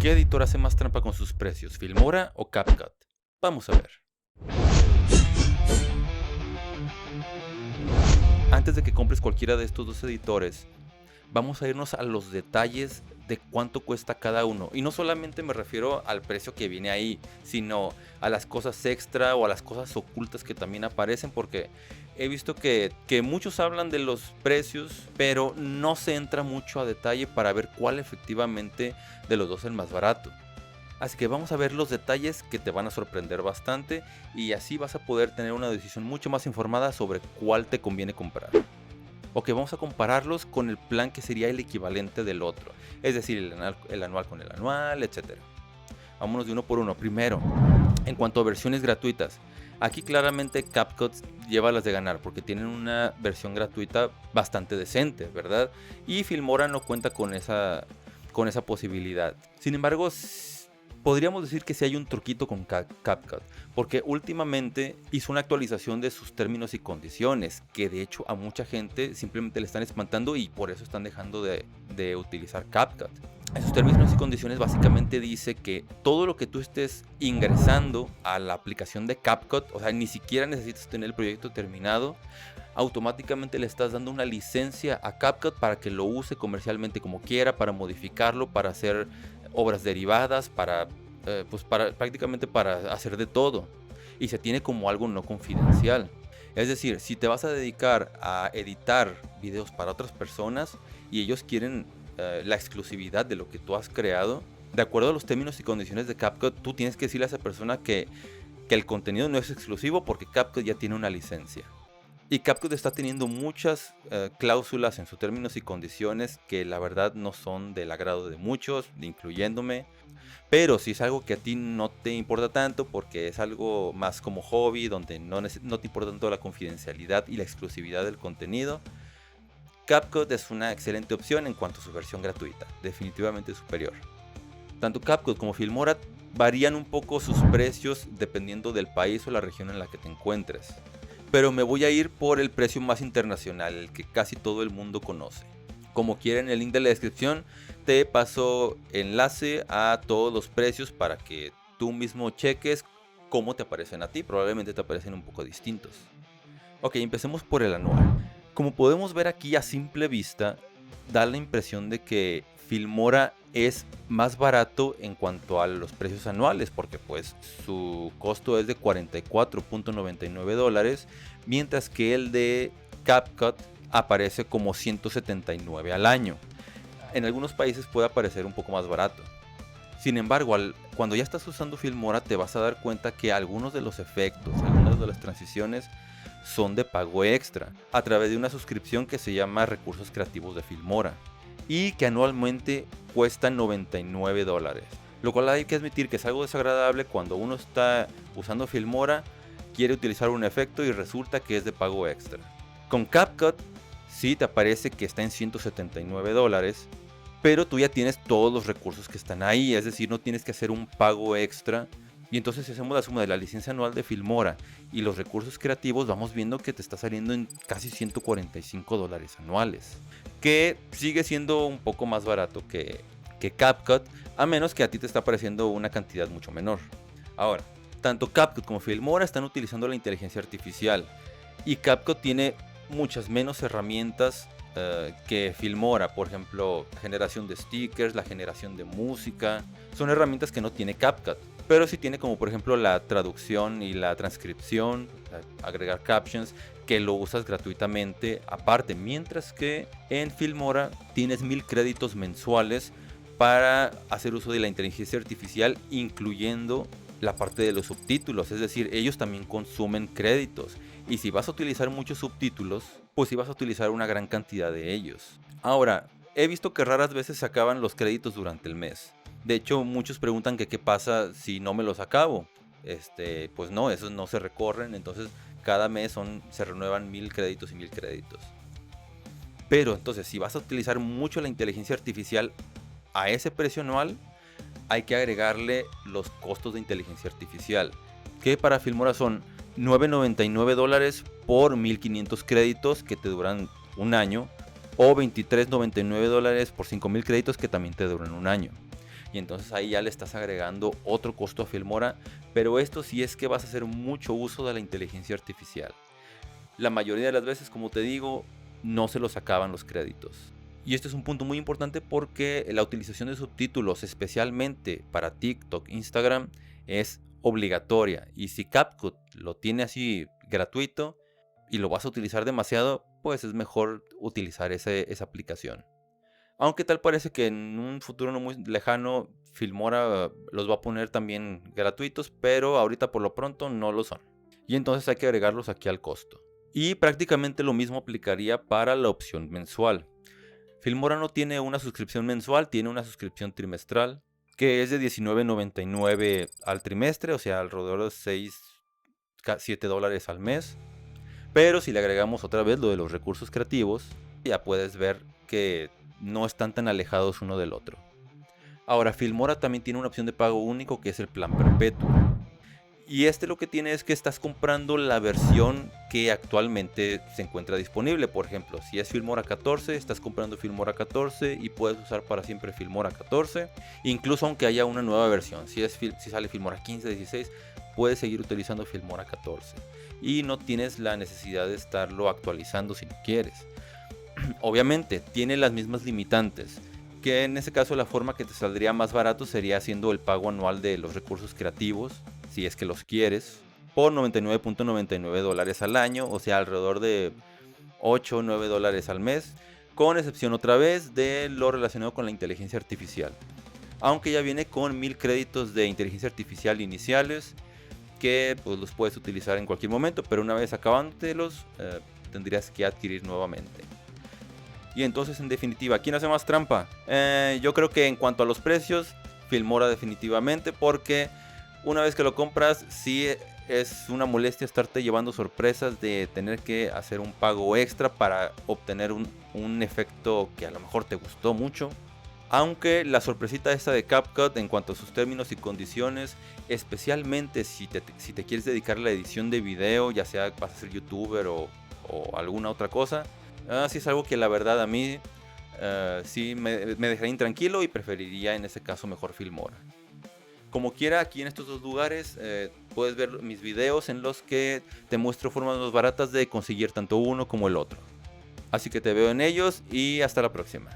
¿Qué editor hace más trampa con sus precios, Filmora o CapCut? Vamos a ver. Antes de que compres cualquiera de estos dos editores, vamos a irnos a los detalles de cuánto cuesta cada uno. Y no solamente me refiero al precio que viene ahí, sino a las cosas extra o a las cosas ocultas que también aparecen, porque he visto que muchos hablan de los precios, pero no se entra mucho a detalle para ver cuál efectivamente de los dos es el más barato. Así que vamos a ver los detalles que te van a sorprender bastante y así vas a poder tener una decisión mucho más informada sobre cuál te conviene comprar. Ok, vamos a compararlos con el plan que sería el equivalente del otro, es decir, el anual con el anual, etc. Vámonos de uno por uno. Primero, en cuanto a versiones gratuitas, aquí claramente CapCut lleva las de ganar porque tienen una versión gratuita bastante decente, ¿verdad? Y Filmora no cuenta con esa posibilidad. Sin embargo, podríamos decir que sí hay un truquito con CapCut, porque últimamente hizo una actualización de sus términos y condiciones, que de hecho a mucha gente simplemente le están espantando y por eso están dejando de utilizar CapCut. En sus términos y condiciones básicamente dice que todo lo que tú estés ingresando a la aplicación de CapCut, o sea, ni siquiera necesitas tener el proyecto terminado, automáticamente le estás dando una licencia a CapCut para que lo use comercialmente como quiera, para modificarlo, para hacer obras derivadas, prácticamente para hacer de todo. Y se tiene como algo no confidencial. Es decir, si te vas a dedicar a editar videos para otras personas y ellos quieren la exclusividad de lo que tú has creado, de acuerdo a los términos y condiciones de CapCut, tú tienes que decirle a esa persona que el contenido no es exclusivo porque CapCut ya tiene una licencia. Y CapCut está teniendo muchas cláusulas en sus términos y condiciones que la verdad no son del agrado de muchos, incluyéndome. Pero si es algo que a ti no te importa tanto porque es algo más como hobby, donde no te importa tanto la confidencialidad y la exclusividad del contenido, CapCut es una excelente opción en cuanto a su versión gratuita, definitivamente superior. Tanto CapCut como Filmora varían un poco sus precios dependiendo del país o la región en la que te encuentres. Pero me voy a ir por el precio más internacional, el que casi todo el mundo conoce. Como quiera, en el link de la descripción te paso enlace a todos los precios para que tú mismo cheques cómo te aparecen a ti. Probablemente te aparecen un poco distintos. Ok, empecemos por el anual. Como podemos ver aquí a simple vista, da la impresión de que Filmora es más barato en cuanto a los precios anuales, porque pues su costo es de $44.99, mientras que el de CapCut aparece como $179 al año. En algunos países puede aparecer un poco más barato. Sin embargo, cuando ya estás usando Filmora te vas a dar cuenta que algunos de los efectos, algunas de las transiciones son de pago extra, a través de una suscripción que se llama Recursos Creativos de Filmora, y que anualmente cuesta $99. Lo cual hay que admitir que es algo desagradable cuando uno está usando Filmora, quiere utilizar un efecto y resulta que es de pago extra. Con CapCut sí te aparece que está en $179, pero tú ya tienes todos los recursos que están ahí, es decir, no tienes que hacer un pago extra. Y entonces si hacemos la suma de la licencia anual de Filmora y los recursos creativos, vamos viendo que te está saliendo en casi $145 anuales, que sigue siendo un poco más barato que CapCut, a menos que a ti te está pareciendo una cantidad mucho menor. Ahora, tanto CapCut como Filmora están utilizando la inteligencia artificial y CapCut tiene muchas menos herramientas que Filmora. Por ejemplo, la generación de stickers, la generación de música, son herramientas que no tiene CapCut, pero sí tiene, como por ejemplo la traducción y la transcripción, agregar captions, que lo usas gratuitamente aparte, mientras que en Filmora tienes 1000 créditos mensuales para hacer uso de la inteligencia artificial, incluyendo la parte de los subtítulos. Es decir, ellos también consumen créditos, y si vas a utilizar muchos subtítulos, pues sí vas a utilizar una gran cantidad de ellos. Ahora, he visto que raras veces se acaban los créditos durante el mes. De hecho, muchos preguntan que qué pasa si no me los acabo. Pues no, esos no se recorren, entonces cada mes se renuevan 1000 créditos y 1000 créditos. Pero entonces, si vas a utilizar mucho la inteligencia artificial a ese precio anual, hay que agregarle los costos de inteligencia artificial, que para Filmora son $9.99 por 1500 créditos que te duran un año, o $23.99 por 5000 créditos que también te duran un año. y entonces ahí ya le estás agregando otro costo a Filmora, pero esto sí es que vas a hacer mucho uso de la inteligencia artificial. La mayoría de las veces, como te digo, no se los acaban los créditos. Y este es un punto muy importante porque la utilización de subtítulos, especialmente para TikTok, Instagram, es obligatoria. Y si CapCut lo tiene así gratuito y lo vas a utilizar demasiado, pues es mejor utilizar esa aplicación. Aunque tal parece que en un futuro no muy lejano Filmora los va a poner también gratuitos, pero ahorita por lo pronto no lo son. Y entonces hay que agregarlos aquí al costo. Y prácticamente lo mismo aplicaría para la opción mensual. Filmora no tiene una suscripción mensual, tiene una suscripción trimestral, que es de $19.99 al trimestre, o sea, alrededor de 7 dólares al mes. Pero si le agregamos otra vez lo de los recursos creativos, ya puedes ver que no están tan alejados uno del otro. Ahora, Filmora también tiene una opción de pago único que es el plan perpetuo. Y este lo que tiene es que estás comprando la versión que actualmente se encuentra disponible. Por ejemplo, si es Filmora 14, estás comprando Filmora 14 y puedes usar para siempre Filmora 14. Incluso aunque haya una nueva versión. Si sale Filmora 15, 16, puedes seguir utilizando Filmora 14. Y no tienes la necesidad de estarlo actualizando si no quieres. Obviamente, tiene las mismas limitantes. Que en ese caso la forma que te saldría más barato sería haciendo el pago anual de los recursos creativos, si es que los quieres, por $99.99 al año, o sea, alrededor de 8 o 9 dólares al mes, con excepción otra vez de lo relacionado con la inteligencia artificial. Aunque ya viene con 1000 créditos de inteligencia artificial iniciales, que pues los puedes utilizar en cualquier momento, pero una vez acabándotelos, tendrías que adquirir nuevamente. Y entonces, en definitiva, ¿quién hace más trampa? Yo creo que en cuanto a los precios, Filmora definitivamente, porque una vez que lo compras, sí es una molestia estarte llevando sorpresas de tener que hacer un pago extra para obtener un efecto que a lo mejor te gustó mucho. Aunque la sorpresita esta de CapCut en cuanto a sus términos y condiciones, especialmente si te quieres dedicar a la edición de video, ya sea vas a ser youtuber o alguna otra cosa, sí es algo que la verdad a mí sí me dejaría intranquilo y preferiría en ese caso mejor Filmora. Como quiera, aquí en estos dos lugares puedes ver mis videos en los que te muestro formas más baratas de conseguir tanto uno como el otro. Así que te veo en ellos y hasta la próxima.